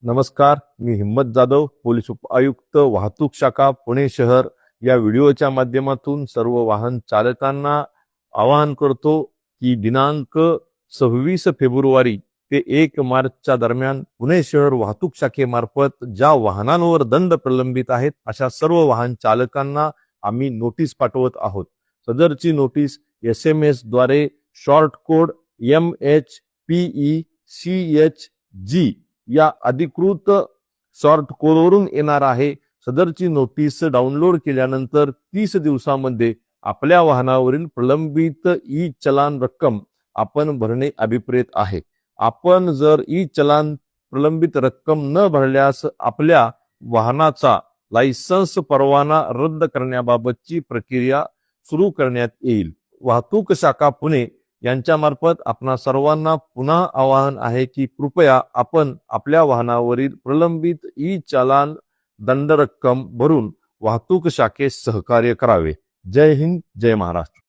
नमस्कार, मी हिम्मत जाधव, पोलीस उपायुक्त वाहतूक शाखा पुणे शहर या व्हिडिओच्या माध्यमातून सर्व वाहन चालकांना आवाहन करतो की दिनांक 26 फेब्रुवारी ते 1 मार्चच्या दरम्यान पुणे शहर वाहतूक शाखेमार्फत ज्या वाहनांवर दंड प्रलंबित आहेत अशा सर्व वाहन चालकांना आम्ही नोटीस पाठवत आहोत। सदरची नोटीस SMS द्वारे शॉर्ट कोड MHPECHG या अधिकृत शॉर्ट कोडवरून येणार आहे। सदरची नोटीस डाउनलोड केल्यानंतर 30 दिवसांमध्ये आपल्या वाहनावरील प्रलंबित ई चलान रक्कम आपण भरणे अभिप्रेत आहे। आपण जर ई चलान प्रलंबित रक्कम न भरल्यास आपल्या वाहनाचा लायसन्स परवाना रद्द करण्याबाबतची प्रक्रिया सुरू करण्यात येईल। वाहतूक शाखा पुणे यांच्यामार्फत आपणा सर्वांना पुन्हा आवाहन आहे की कृपया आपण आपल्या वाहनावरील प्रलंबित ई चलान दंड रक्कम भरून वाहतूक शाखेस सहकार्य करावे। जय हिंद, जय महाराष्ट्र।